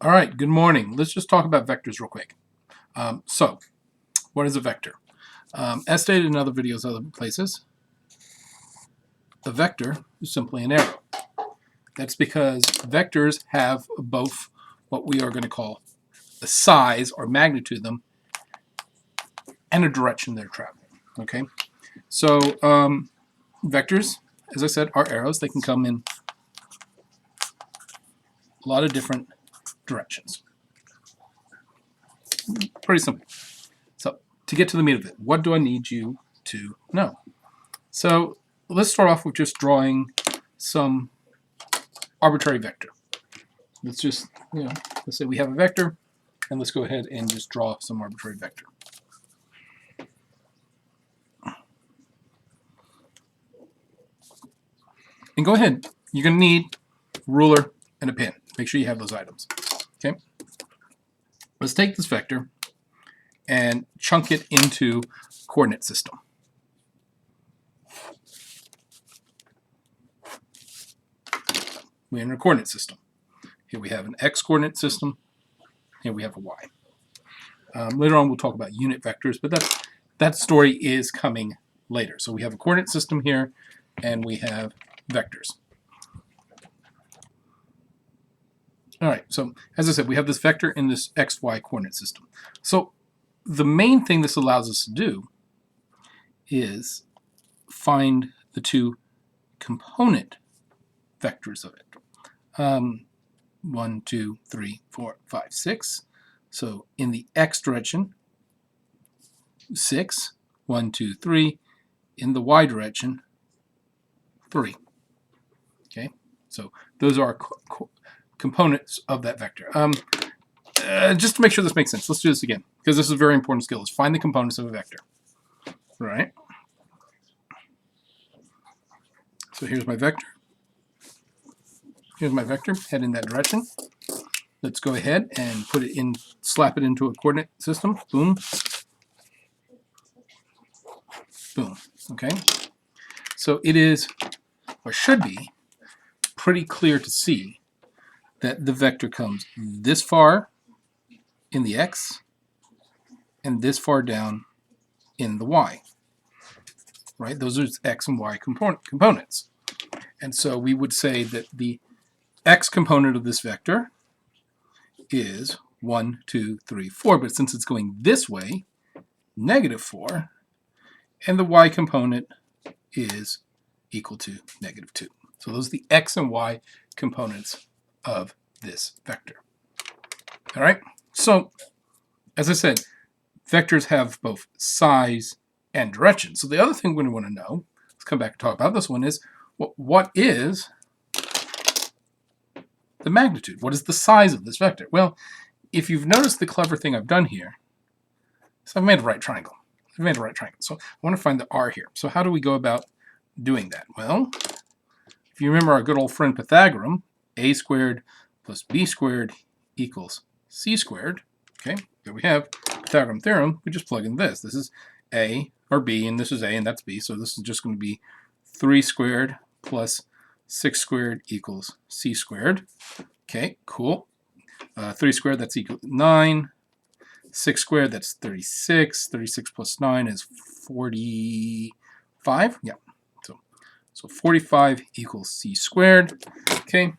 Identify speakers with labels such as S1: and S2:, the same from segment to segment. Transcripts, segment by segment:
S1: All right, good morning. Let's just talk about vectors real quick. So, what is a vector? As stated in other videos, other places, a vector is simply an arrow. That's because vectors have both what we are going to call a size or magnitude of them and a direction they're traveling. Okay, so vectors, as I said, are arrows. They can come in a lot of different directions. Pretty simple. So, to get to the meat of it, what do I need you to know? So, let's start off with just drawing some arbitrary vector. Let's just, let's say we have a vector, and let's go ahead and just draw some arbitrary vector. And go ahead, you're going to need a ruler and a pen. Make sure you have those items. Okay. Let's take this vector and chunk it into a coordinate system. We're in a coordinate system. Here we have an x coordinate system. Here we have a y. Later on, we'll talk about unit vectors, but that story is coming later. So we have a coordinate system here, and we have vectors. All right, so as I said, we have this vector in this xy coordinate system. So the main thing this allows us to do is find the two component vectors of it. 1, 2, 3, 4, 5, 6. So in the x direction, 6, 1, 2, 3. In the y direction, 3. Okay, so those are components of that vector. Just to make sure this makes sense, let's do this again, because this is a very important skill, is find the components of a vector. All right. So here's my vector. Here's my vector, head in that direction. Let's go ahead and put it in, slap it into a coordinate system. Boom. Boom. Okay. So it is, or should be, pretty clear to see that the vector comes this far in the x and this far down in the y. Right? Those are x and y components. And so we would say that the x component of this vector is 1, 2, 3, 4, but since it's going this way, -4, and the y component is equal to -2. So those are the x and y components of this vector. All right, so as I said, vectors have both size and direction. So the other thing we want to know, let's come back and talk about this one, is what is the magnitude? What is the size of this vector? Well, if you've noticed the clever thing I've done here, so I've made a right triangle. So I want to find the r here. So how do we go about doing that? Well, if you remember our good old friend Pythagorean, a squared plus b squared equals c squared. Okay, there we have Pythagorean theorem. We just plug in this. This is a, or b, and this is a, and that's b. So this is just going to be 3 squared plus 6 squared equals c squared. Okay, cool. 3 squared, that's equal to 9. 6 squared, that's 36. 36 plus 9 is 45. Yeah, so 45 equals c squared. Okay.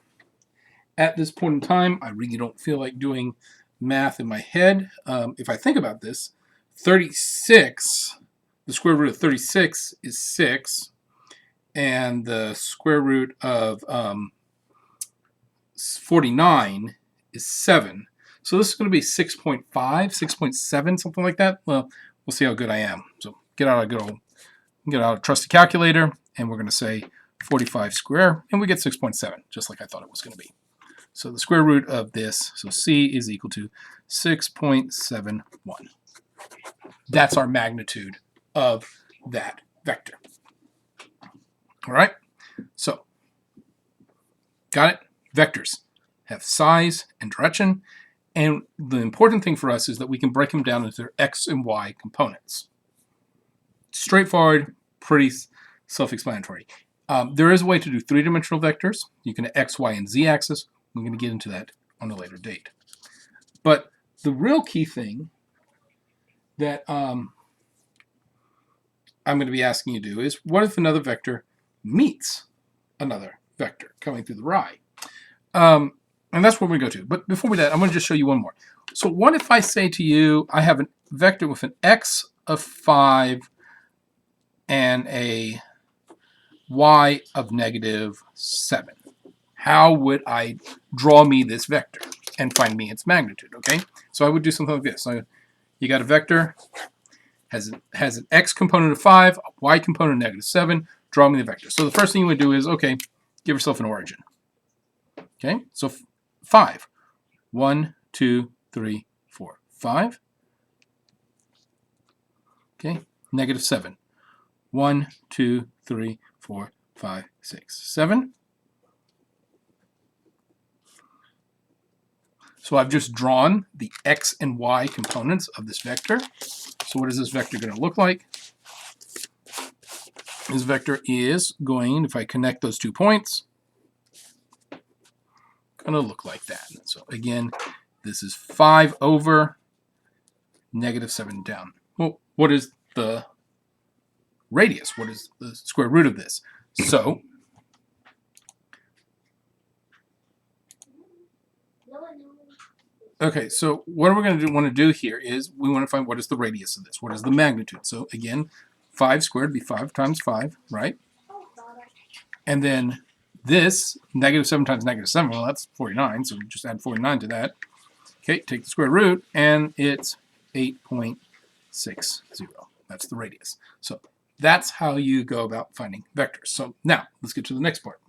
S1: At this point in time, I really don't feel like doing math in my head. If I think about this, 36, the square root of 36 is 6. And the square root of 49 is 7. So this is going to be 6.5, 6.7, something like that. Well, we'll see how good I am. So get out a trusty calculator, and we're going to say 45 square, and we get 6.7, just like I thought it was going to be. So the square root of this, so c is equal to 6.71. That's our magnitude of that vector. All right, so got it? Vectors have size and direction, and the important thing for us is that we can break them down into their x and y components. Straightforward, pretty self-explanatory. There is a way to do three-dimensional vectors. You can x, y, and z axis. We're going to get into that on a later date. But the real key thing that I'm going to be asking you to do is, what if another vector meets another vector coming through the rye? And that's what we're going to go to. But before we do that, I'm going to just show you one more. So what if I say to you, I have a vector with an x of 5 and a y of negative 7? How would I draw me this vector and find me its magnitude? Okay, so I would do something like this. So you got a vector, has an x component of 5, a y component of negative 7. Draw me the vector. So the first thing you would do is, okay, give yourself an origin. Okay, so 5. 1, 2, 3, 4, 5. Okay, negative 7. 1, 2, 3, 4, 5, 6, 7. So I've just drawn the x and y components of this vector. So what is this vector going to look like? This vector is going, if I connect those 2 points, going to look like that. So again, this is 5 over negative 7 down. Well, what is the radius? What is the square root of this? So okay, so what we're going to want to do here is we want to find what is the radius of this. What is the magnitude? So again, 5 squared would be 5 times 5, right? And then this, negative 7 times negative 7, well, that's 49, so we just add 49 to that. Okay, take the square root, and it's 8.60. That's the radius. So that's how you go about finding vectors. So now, let's get to the next part.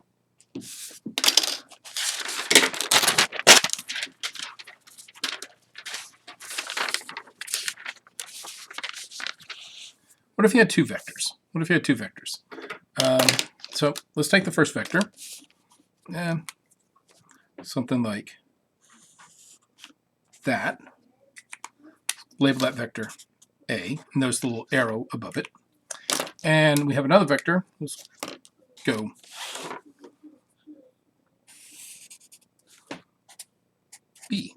S1: What if you had 2 vectors? What if you had 2 vectors? So let's take the first vector. And something like that. Label that vector A. Notice the little arrow above it. And we have another vector. Let's go B.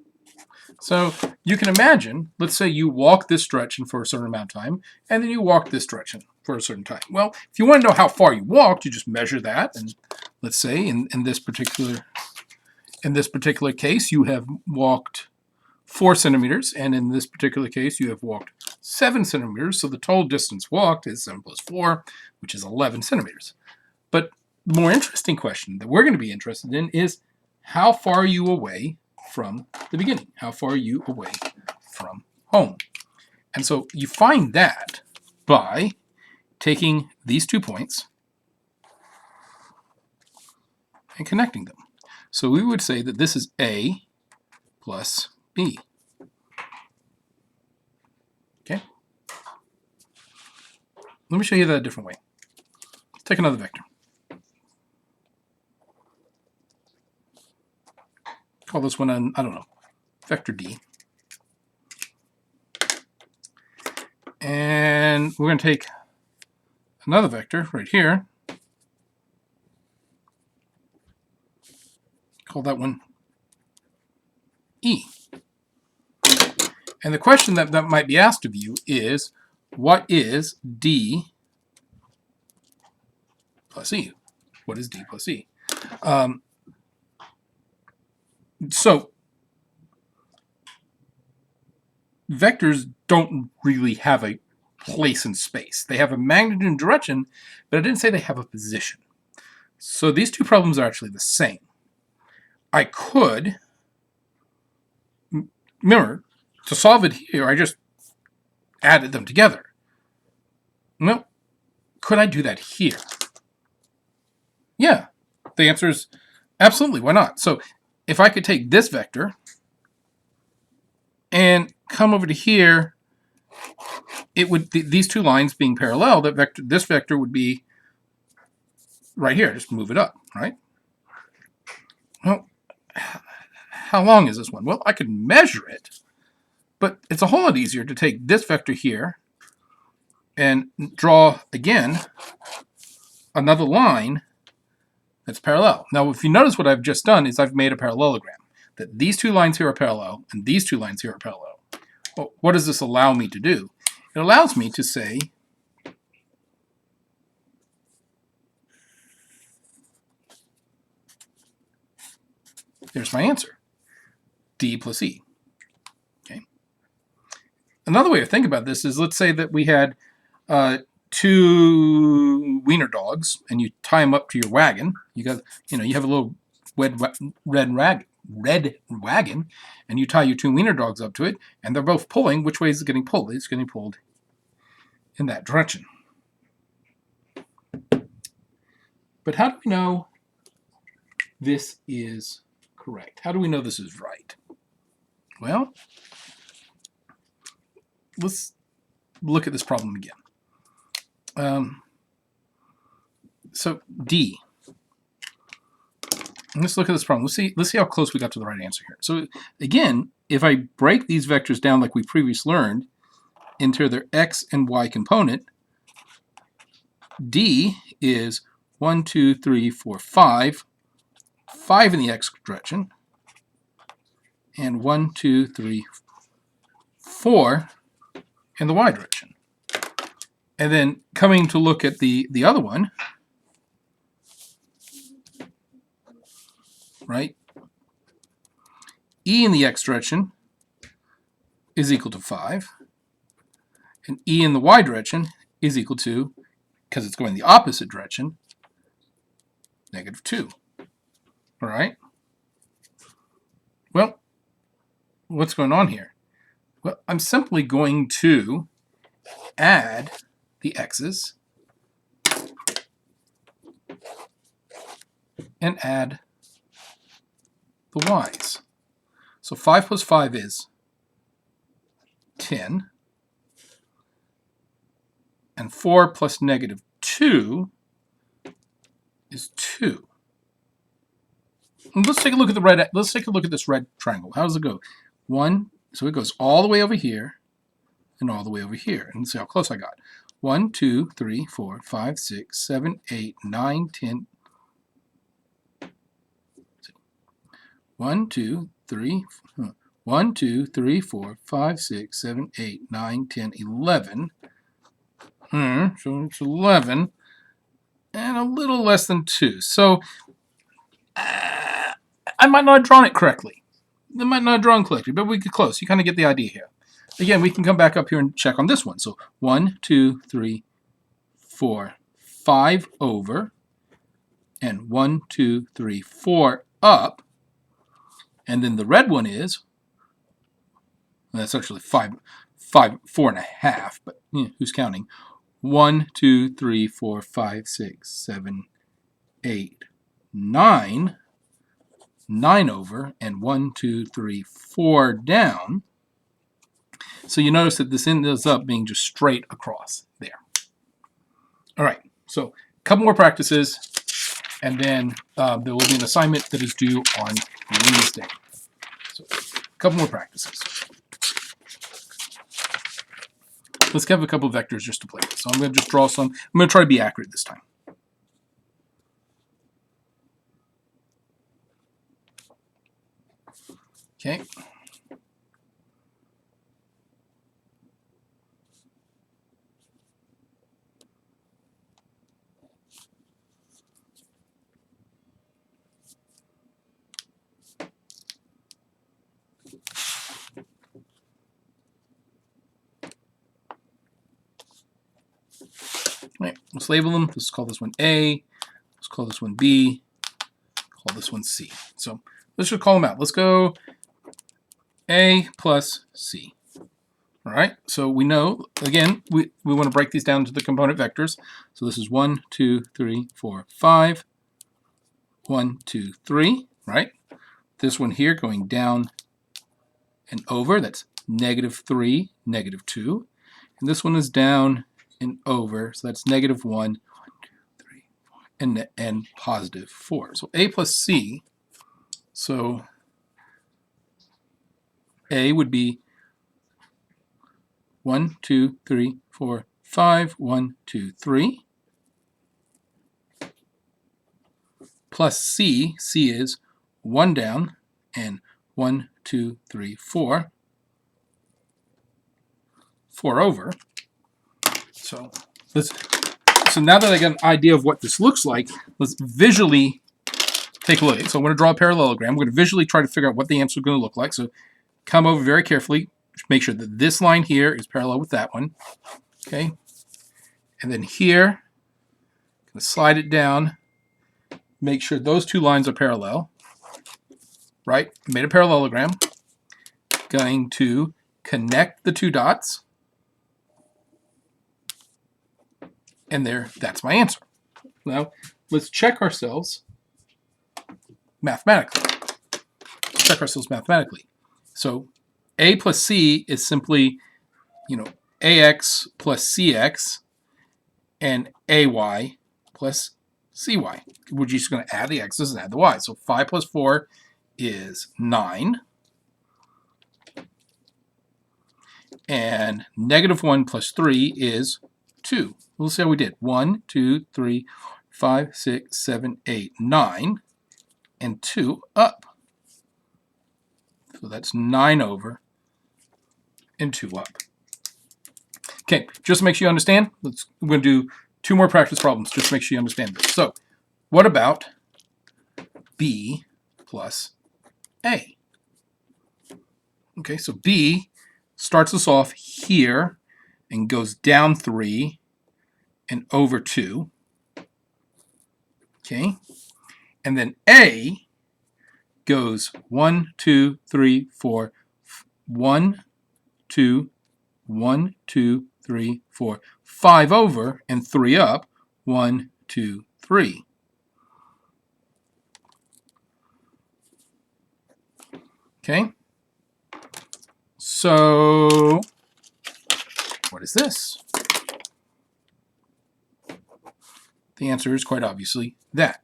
S1: So you can imagine, let's say you walk this direction for a certain amount of time, and then you walk this direction for a certain time. Well, if you want to know how far you walked, you just measure that. And let's say in this particular case, you have walked 4 centimeters, and in this particular case, you have walked 7 centimeters. So the total distance walked is 7 plus 4, which is 11 centimeters. But the more interesting question that we're going to be interested in is, how far are you away from the beginning? How far are you away from home? And so you find that by taking these 2 points and connecting them. So we would say that this is A plus B. Okay? Let me show you that a different way. Let's take another vector. Call this one, I don't know, vector D. And we're going to take another vector right here. Call that one E. And the question that might be asked of you is, what is D plus E? What is D plus E? So vectors don't really have a place in space. They have a magnitude and direction, but I didn't say they have a position. So these 2 problems are actually the same. I could, remember, to solve it here, I just added them together. Well, could I do that here? Yeah, the answer is absolutely, why not? So if I could take this vector and come over to here, it would, these 2 lines being parallel, this vector would be right here. Just move it up, right? Well, how long is this one? Well, I could measure it, but it's a whole lot easier to take this vector here and draw, again, another line that's parallel. Now, if you notice what I've just done is I've made a parallelogram. that these two lines here are parallel and these two lines here are parallel. Well, what does this allow me to do? It allows me to say there's my answer, D plus E. Okay. Another way to think about this is, let's say that we had two wiener dogs, and you tie them up to your wagon. You have a little red wagon, and you tie your two wiener dogs up to it, and they're both pulling. Which way is it getting pulled? It's getting pulled in that direction. But how do we know this is correct? How do we know this is right? Well, let's look at this problem again. So D. Let's look at this problem. Let's see how close we got to the right answer here. So again, if I break these vectors down like we previously learned into their x and y component, D is 1, 2, 3, 4, 5. 5 in the x direction, and 1, 2, 3, 4 in the y direction. And then coming to look at the other one, right? E in the x direction is equal to 5, and E in the y direction is equal to, because it's going the opposite direction, -2. All right? Well, what's going on here? Well, I'm simply going to add the x's and add the y's. So 5 plus 5 is 10, and 4 plus -2 is 2. And let's take a look at the red. Let's take a look at this red triangle. How does it go? 1. So it goes all the way over here and all the way over here. And see how close I got. 1, 2, 3, 4, 5, 6, 7, 8, 9, 10. 1, 2, 3, 1, 2, 3, 4, 5, 6, 7, 8, 9, 10, 11. So it's 11 and a little less than 2. So I might not have drawn it correctly. I might not have drawn correctly, but we get close. You kind of get the idea here. Again, we can come back up here and check on this one. So 1, 2, 3, 4, 5 over, and 1, 2, 3, 4 up. And then the red one is, well, that's actually 4.5, but who's counting? 1, 2, 3, 4, 5, 6, 7, 8, 9. 9 over, and 1, 2, 3, 4 down. So you notice that this ends up being just straight across there. All right, so a couple more practices, and then there will be an assignment that is due on Wednesday. So a couple more practices. Let's have a couple of vectors just to play with. So I'm going to just draw some. I'm going to try to be accurate this time. Okay. All right, let's label them. Let's call this one A. Let's call this one B. Call this one C. So let's just call them out. Let's go A plus C. All right, so we know, again, we want to break these down to the component vectors. So this is 1, 2, 3, 4, 5. 1, 2, 3, right? This one here going down and over, that's -3, -2. And this one is down and over, so that's -1, 1, 2, 3, 4, and +4. So A plus C, so A would be 1, 2, 3, 4, 5, 1, 2, 3. Plus C, C is 1 down and 1, 2, 3, 4. 4 over. So now that I got an idea of what this looks like, let's visually take a look. So I'm going to draw a parallelogram. I'm going to visually try to figure out what the answer is going to look like. So come over very carefully. Make sure that this line here is parallel with that one. Okay. And then here, I'm going to slide it down. Make sure those two lines are parallel. Right? Made a parallelogram. Going to connect the two dots. And that's my answer. Now, let's check ourselves mathematically. So a plus c is simply, ax plus cx and ay plus cy. We're just going to add the x's and add the y's. So 5 plus 4 is 9. And -1 plus 3 is 2. We'll see how we did. 1, 2, 3, 5, 6, 7, 8, 9, and 2 up. So that's 9 over and 2 up. Okay, just to make sure you understand, we're going to do 2 more practice problems just to make sure you understand this. So, what about b plus a? Okay, so b starts us off here and goes down 3 and over 2. Okay, and then a goes 1, 2, 3, 4, 1, 2, 1, 2, 3, 4, 5 over and 3 up. 1, 2, 3. Okay. So, what is this? The answer is quite obviously that,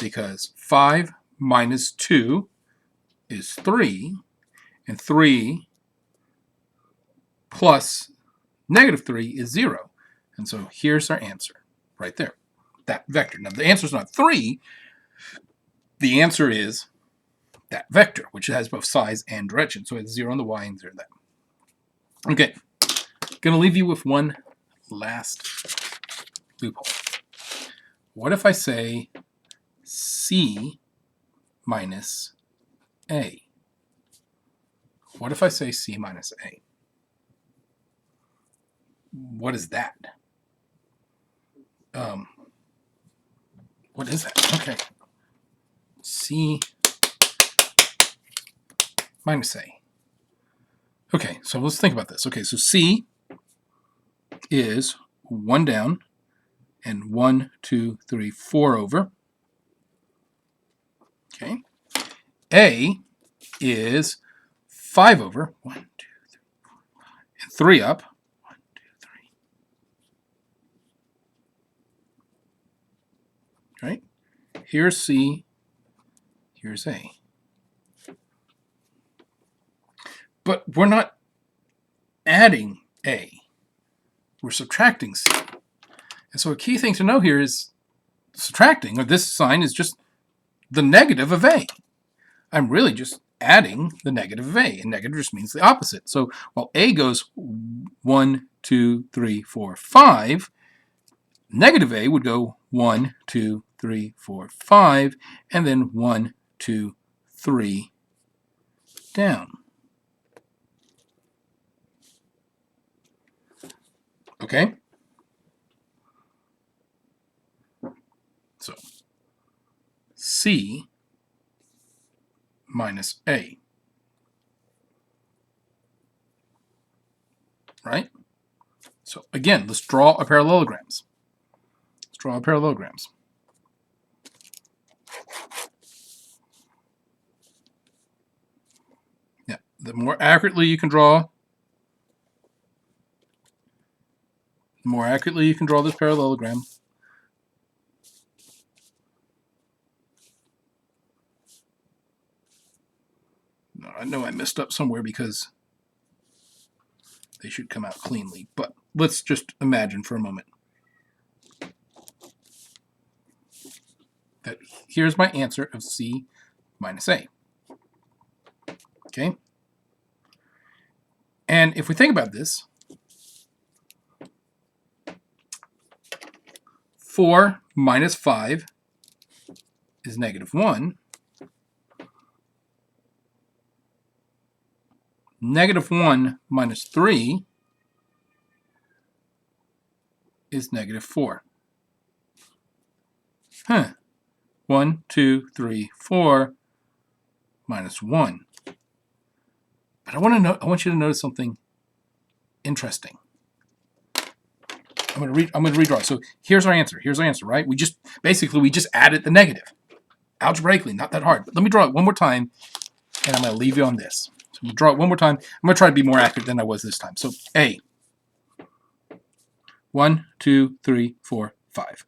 S1: because 5 minus 2 is 3, and 3 plus -3 is 0. And so here's our answer right there, that vector. Now, the answer is not 3. The answer is that vector, which has both size and direction. So it's 0 on the y and 0 on that. Okay, going to leave you with one last loophole. What if I say c minus a? What if I say c minus a? What is that? What is that? Okay. C minus a. Okay, so let's think about this. Okay, so c is 1 down and 1, 2, 3, 4 over. Okay. A is 5 over. 1, 2, 3, 4, 5, and 3 up. 1, 2, 3. Right? Here's C. Here's A. But we're not adding A. We're subtracting C. And so a key thing to know here is subtracting, or this sign is just the negative of A. I'm really just adding the negative of A, and negative just means the opposite. So while A goes 1, 2, 3, 4, 5, negative A would go 1, 2, 3, 4, 5, and then 1, 2, 3 down. Okay? So C minus A. Right? So again, let's draw our parallelograms. Let's draw our parallelograms. Yeah, the more accurately you can draw, this parallelogram, I know I messed up somewhere because they should come out cleanly, but let's just imagine for a moment that here's my answer of C minus A. Okay? And if we think about this, 4 minus 5 is -1. -1 minus 3 is -4. 1, 2, 3, 4 minus 1. But I want you to notice something interesting. I'm going to redraw. So here's our answer. Here's our answer, right? We just added the negative. Algebraically, not that hard. But let me draw it one more time, and I'm going to leave you on this. So I'm going to draw it one more time. I'm going to try to be more accurate than I was this time. So A. 1, 2, 3, 4, 5.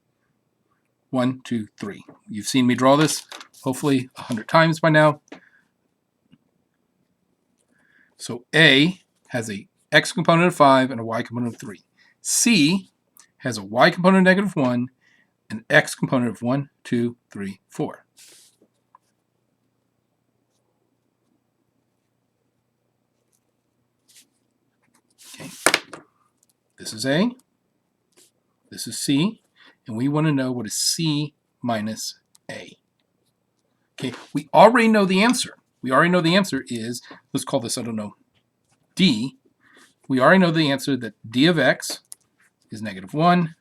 S1: 1, 2, 3. You've seen me draw this hopefully 100 times by now. So A has a x component of 5 and a y component of 3. C has a y component of -1 and x component of 1, 2, 3, 4. Okay. This is A. This is C. And we want to know what is C minus A. Okay, we already know the answer. We already know the answer is, let's call this, I don't know, D. We already know the answer that d of x is -1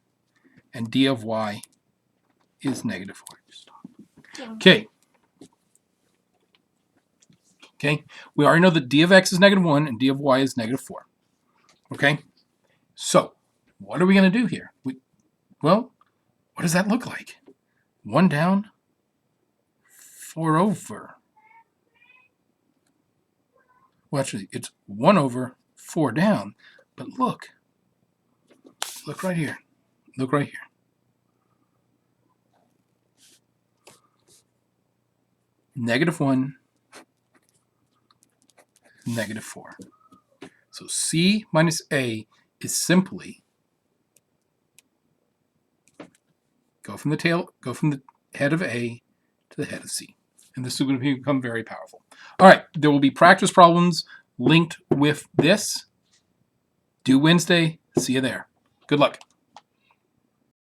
S1: and d of y is -4. Okay. Okay, we already know that d of x is -1 and d of y is -4. Okay, so what are we going to do here? Well, what does that look like? 1 down, 4 over. Well, actually, it's 1 over, 4 down. But look right here. Look right here. -1, -4. So C minus A is simply go from the head of A to the head of C. And this is going to become very powerful. All right, there will be practice problems linked with this. Due Wednesday. See you there. Good luck.